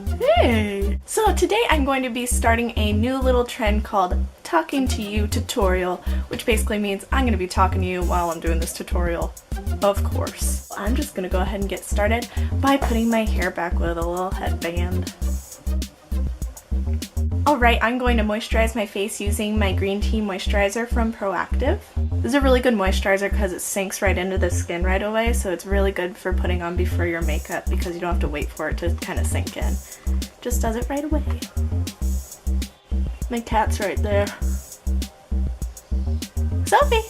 Hey! So today I'm going to be starting a new little trend called Talking to You tutorial, which basically means I'm going to be talking to you while I'm doing this tutorial, of course. I'm just going to go ahead and get started by putting my hair back with a little headband. Alright, I'm going to moisturize my face using my green tea moisturizer from Proactive. This is a really good moisturizer because it sinks right into the skin right away, so it's really good for putting on before your makeup because you don't have to wait for it to kind of sink in. Just does it right away. My cat's right there. Sophie!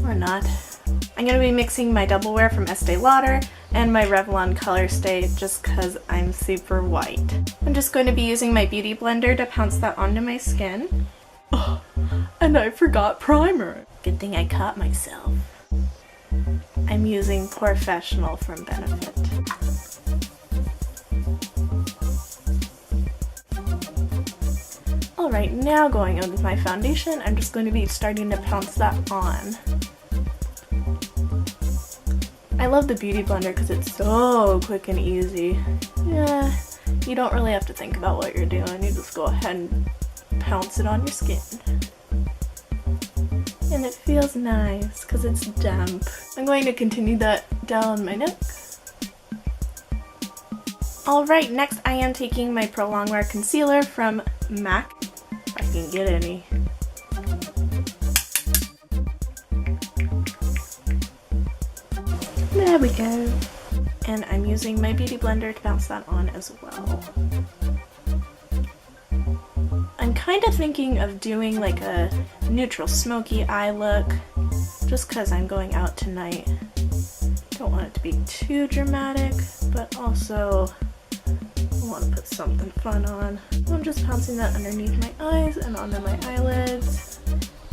Or not. I'm going to be mixing my Double Wear from Estee Lauder and my Revlon Color Stay just because I'm super white. I'm just going to be using my Beauty Blender to pounce that onto my skin. Oh, and I forgot primer. Good thing I caught myself. I'm using Professional from Benefit. Alright, now going on with my foundation, I'm just going to be starting to pounce that on. I love the Beauty Blender because it's so quick and easy. Yeah, you don't really have to think about what you're doing, you just go ahead and pounce it on your skin. And it feels nice because it's damp. I'm going to continue that down my neck. Alright, next I am taking my Pro Longwear Concealer from MAC, if I can get any. There we go. And I'm using my Beauty Blender to bounce that on as well. I'm kind of thinking of doing like a neutral smoky eye look, just because I'm going out tonight. Don't want it to be too dramatic, but also I want to put something fun on. I'm just pouncing that underneath my eyes and onto my eyelids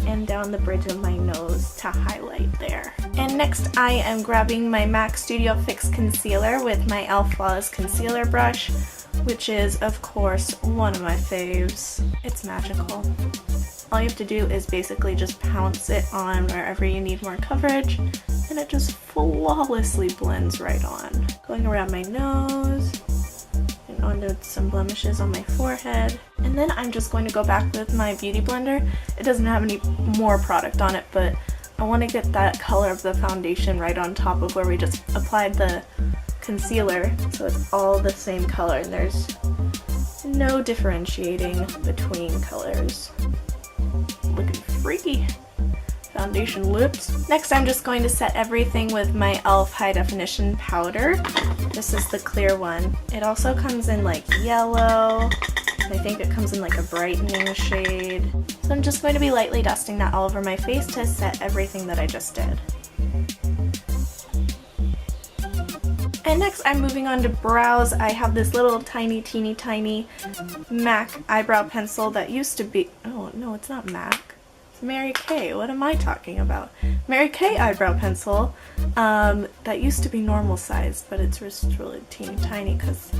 and down the bridge of my nose to highlight there. And next I am grabbing my MAC Studio Fix Concealer with my e.l.f. Flawless Concealer brush, which is of course one of my faves. It's magical. All you have to do is basically just pounce it on wherever you need more coverage, and it just flawlessly blends right on. Going around my nose, and onto some blemishes on my forehead. And then I'm just going to go back with my Beauty Blender. It doesn't have any more product on it, but I want to get that color of the foundation right on top of where we just applied the concealer, so it's all the same color and there's no differentiating between colors. Looking freaky. Foundation lips. Next I'm just going to set everything with my e.l.f. High Definition Powder. This is the clear one. It also comes in like yellow, and I think it comes in like a brightening shade. So I'm just going to be lightly dusting that all over my face to set everything that I just did. And next I'm moving on to brows. I have this little teeny tiny MAC eyebrow pencil that used to be, oh no, it's not MAC. It's Mary Kay. What am I talking about? Mary Kay eyebrow pencil that used to be normal sized, but it's just really teeny tiny because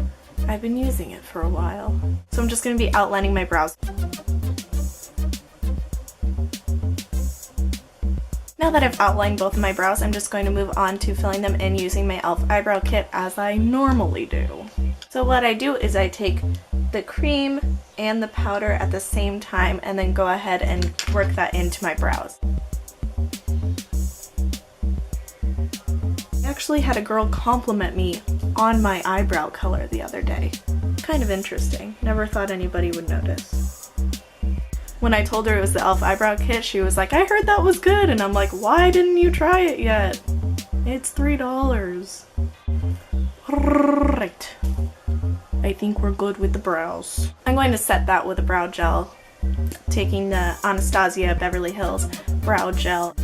I've been using it for a while. So I'm just going to be outlining my brows. Now that I've outlined both of my brows, I'm just going to move on to filling them in using my e.l.f. eyebrow kit as I normally do. So what I do is I take the cream and the powder at the same time and then go ahead and work that into my brows. I actually had a girl compliment me on my eyebrow color the other day. Kind of interesting. Never thought anybody would notice. When I told her it was the e.l.f. eyebrow kit, she was like, I heard that was good, and I'm like, why didn't you try it yet? It's $3. Right. I think we're good with the brows. I'm going to set that with a brow gel, taking the Anastasia Beverly Hills brow gel.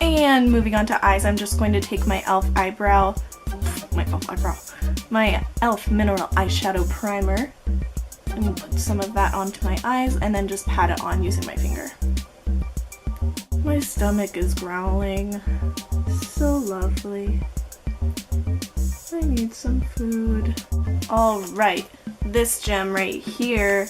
And moving on to eyes, I'm just going to take my e.l.f. my e.l.f. Mineral Eyeshadow Primer. I'm going to put some of that onto my eyes and then just pat it on using my finger. My stomach is growling. So lovely. I need some food. Alright, this gem right here,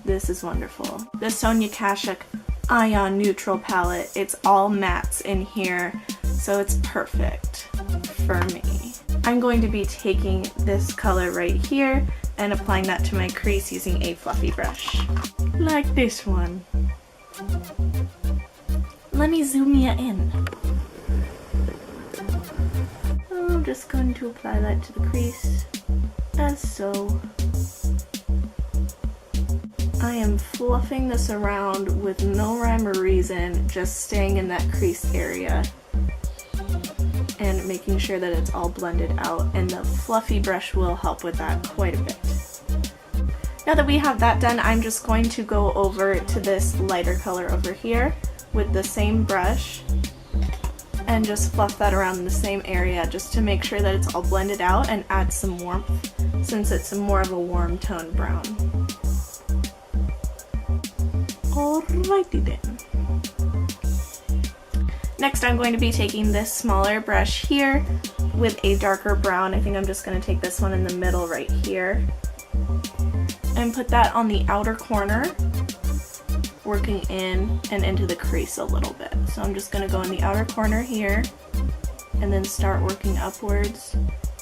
this is wonderful. The Sonia Kashuk Ion Neutral palette. It's all mattes in here. so it's perfect for me. I'm going to be taking this color right here and applying that to my crease using a fluffy brush. Like this one. Let me zoom you in. I'm just going to apply that to the crease, as so. I am fluffing this around with no rhyme or reason, just staying in that crease area and making sure that it's all blended out, and the fluffy brush will help with that quite a bit. Now that we have that done, I'm just going to go over to this lighter color over here with the same brush and just fluff that around in the same area just to make sure that it's all blended out and add some warmth, since it's more of a warm tone brown. Alrighty then. Next I'm going to be taking this smaller brush here with a darker brown. I think I'm just going to take this one in the middle right here and put that on the outer corner, working in and into the crease a little bit. So I'm just going to go in the outer corner here and then start working upwards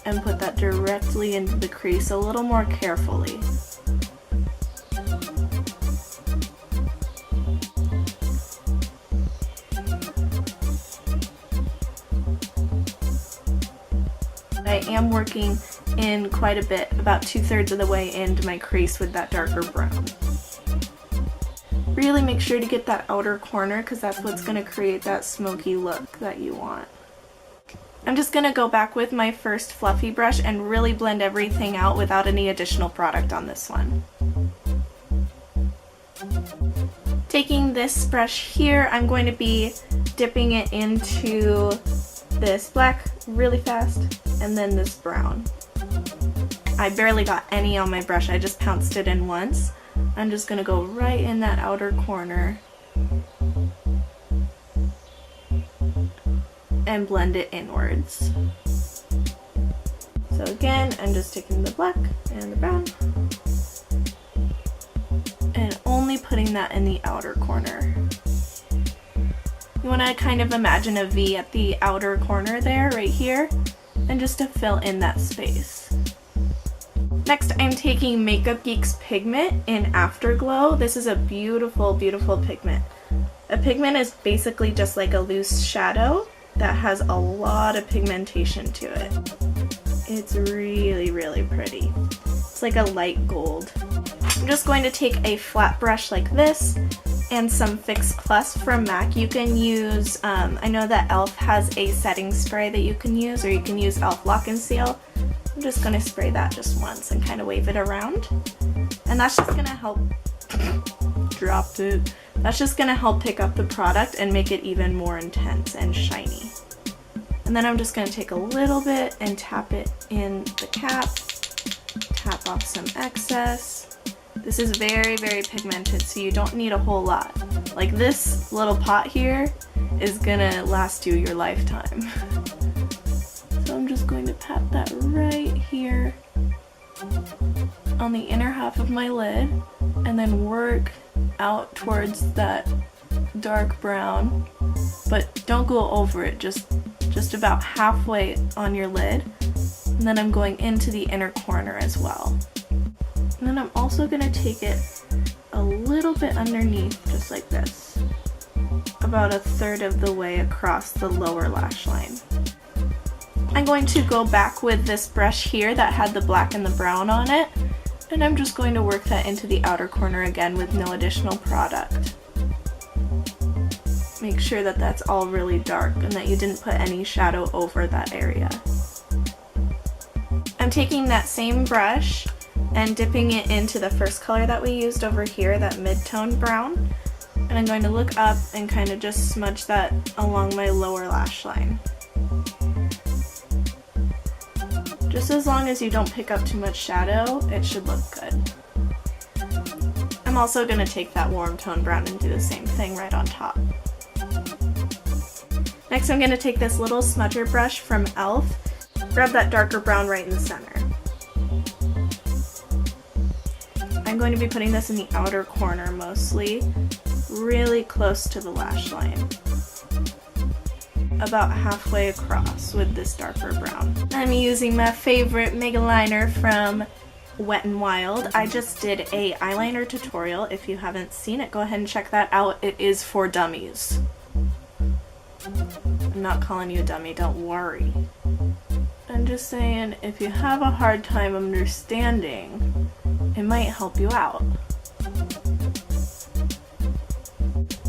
and put that directly into the crease a little more carefully. I am working in quite a bit, about 2/3 of the way into my crease with that darker brown. Really make sure to get that outer corner because that's what's going to create that smoky look that you want. I'm just going to go back with my first fluffy brush and really blend everything out without any additional product on this one. Taking this brush here, I'm going to be dipping it into this black really fast and then this brown. I barely got any on my brush, I just pounced it in once. I'm just going to go right in that outer corner and blend it inwards. So again, I'm just taking the black and the brown and only putting that in the outer corner. You want to kind of imagine a V at the outer corner there, right here, and just to fill in that space. Next, I'm taking Makeup Geek's pigment in Afterglow. This is a beautiful, beautiful pigment. A pigment is basically just like a loose shadow that has a lot of pigmentation to it. It's really, really pretty. It's like a light gold. I'm just going to take a flat brush like this and some Fix Plus from MAC. You can use, I know that e.l.f. has a setting spray that you can use, or you can use e.l.f. Lock and Seal. I'm just going to spray that just once and kind of wave it around. And that's just going to help, dropped it. That's just going to help pick up the product and make it even more intense and shiny. And then I'm just going to take a little bit and tap it in the cap, tap off some excess. This is very, very pigmented, so you don't need a whole lot. Like this little pot here is gonna last you your lifetime. So I'm just going to pat that right here on the inner half of my lid and then work out towards that dark brown, but don't go over it, just about halfway on your lid. And then I'm going into the inner corner as well. And then I'm also going to take it a little bit underneath, just like this, about 1/3 of the way across the lower lash line. I'm going to go back with this brush here that had the black and the brown on it, and I'm just going to work that into the outer corner again with no additional product. Make sure that that's all really dark and that you didn't put any shadow over that area. I'm taking that same brush and dipping it into the first color that we used over here, that mid-tone brown. And I'm going to look up and kind of just smudge that along my lower lash line. Just as long as you don't pick up too much shadow, it should look good. I'm also going to take that warm tone brown and do the same thing right on top. Next I'm going to take this little smudger brush from e.l.f. Grab that darker brown right in the center. I'm going to be putting this in the outer corner mostly, really close to the lash line. about halfway across with this darker brown. I'm using my favorite Mega Liner from Wet n Wild. I just did a eyeliner tutorial. If you haven't seen it, go ahead and check that out. It is for dummies. I'm not calling you a dummy, don't worry. I'm just saying, if you have a hard time understanding, it might help you out.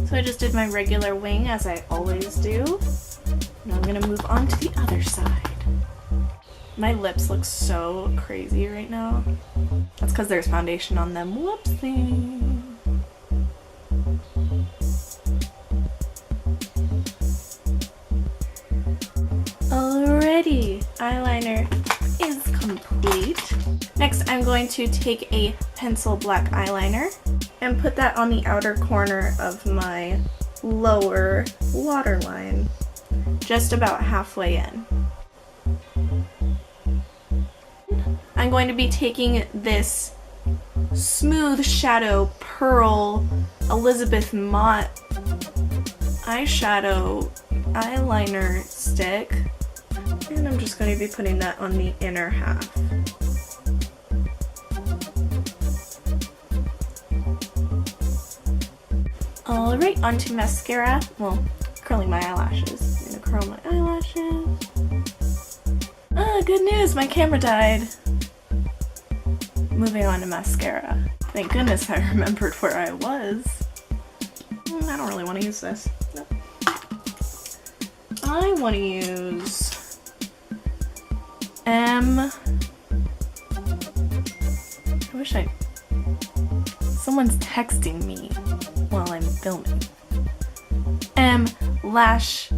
So I just did my regular wing as I always do. Now I'm gonna move on to the other side. My lips look so crazy right now. That's because there's foundation on them. Whoopsie. Alrighty, eyeliner is complete. Next, I'm going to take a pencil black eyeliner and put that on the outer corner of my lower waterline, just about halfway in. I'm going to be taking this Smooth Shadow Pearl Elizabeth Mott eyeshadow eyeliner stick, and I'm just going to be putting that on the inner half. Alright, onto mascara. Well, curling my eyelashes. I'm gonna curl my eyelashes. Ah, good news, my camera died. Moving on to mascara. Thank goodness I remembered where I was. I don't really want to use this. No. I want to use I wish someone's texting me while I'm filming. Lash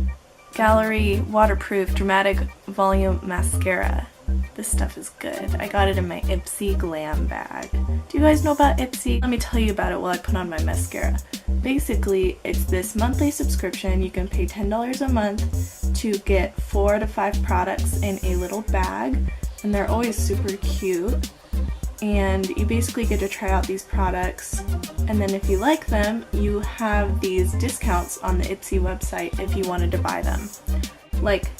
Gallery Waterproof Dramatic Volume Mascara. This stuff is good. I got it in my Ipsy Glam bag. Do you guys know about Ipsy? Let me tell you about it while I put on my mascara. Basically, it's this monthly subscription. You can pay $10 a month to get 4 to 5 products in a little bag, and they're always super cute. And you basically get to try out these products, and then if you like them, you have these discounts on the Ipsy website if you wanted to buy them. Like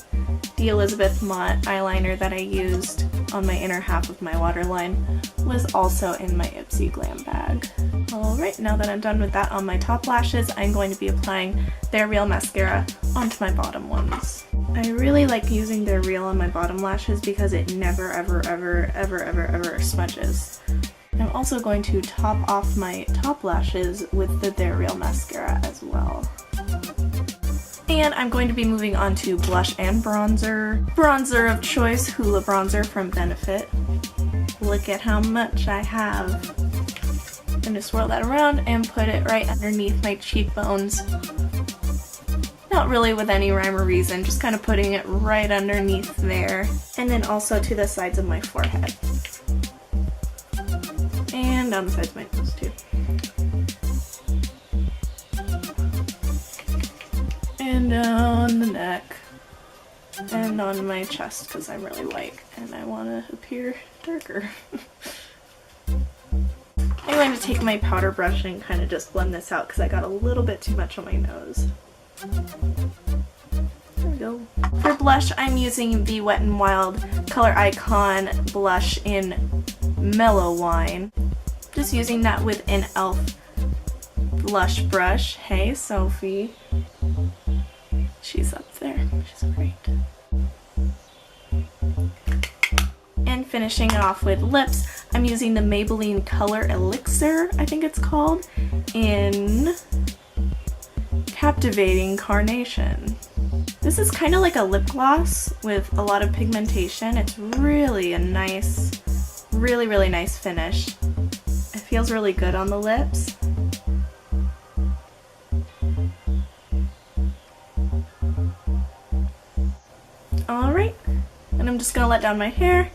the Elizabeth Mott eyeliner that I used on my inner half of my waterline was also in my Ipsy Glam bag. Alright, now that I'm done with that on my top lashes, I'm going to be applying their Real mascara onto my bottom ones. I really like using their Real on my bottom lashes because it never ever smudges. I'm also going to top off my top lashes with the Their Real mascara as well. And I'm going to be moving on to blush and bronzer. Bronzer of choice, Hoola Bronzer from Benefit. Look at how much I have. I'm going to swirl that around and put it right underneath my cheekbones. Not really with any rhyme or reason, just kind of putting it right underneath there. And then also to the sides of my forehead. And down the sides of my nose too. And down the neck. And on my chest because I'm really white and I want to appear darker. I'm going to take my powder brush and kind of just blend this out because I got a little bit too much on my nose. There we go. For blush, I'm using the Wet n Wild Color Icon blush in Mellow Wine. Just using that with an e.l.f. blush brush. Hey, Sophie. She's up there. She's great. And finishing it off with lips, I'm using the Maybelline Color Elixir, I think it's called, in Captivating Carnation. This is kind of like a lip gloss with a lot of pigmentation. It's really a nice, really nice finish. It feels really good on the lips. Alright, and I'm just gonna let down my hair,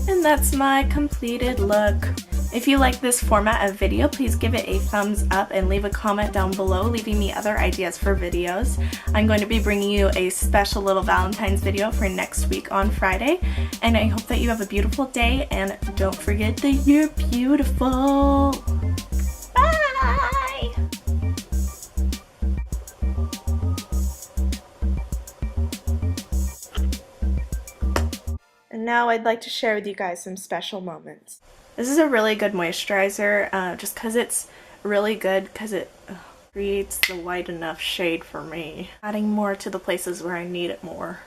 and that's my completed look. If you like this format of video, please give it a thumbs up and leave a comment down below, leaving me other ideas for videos. I'm going to be bringing you a special little Valentine's video for next week on Friday, and I hope that you have a beautiful day, and don't forget that you're beautiful. Bye! And now I'd like to share with you guys some special moments. This is a really good moisturizer, just because it's really good because it creates the white enough shade for me. Adding more to the places where I need it more.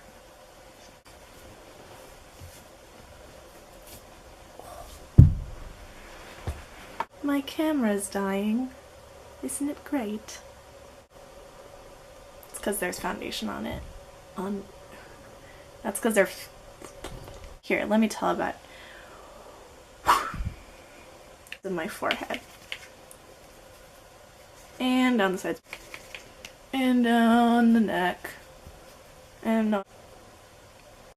My camera's dying. Isn't it great? It's because there's foundation on it. That's because they're... Here, let me tell about in my forehead. And down the sides. And down the neck. And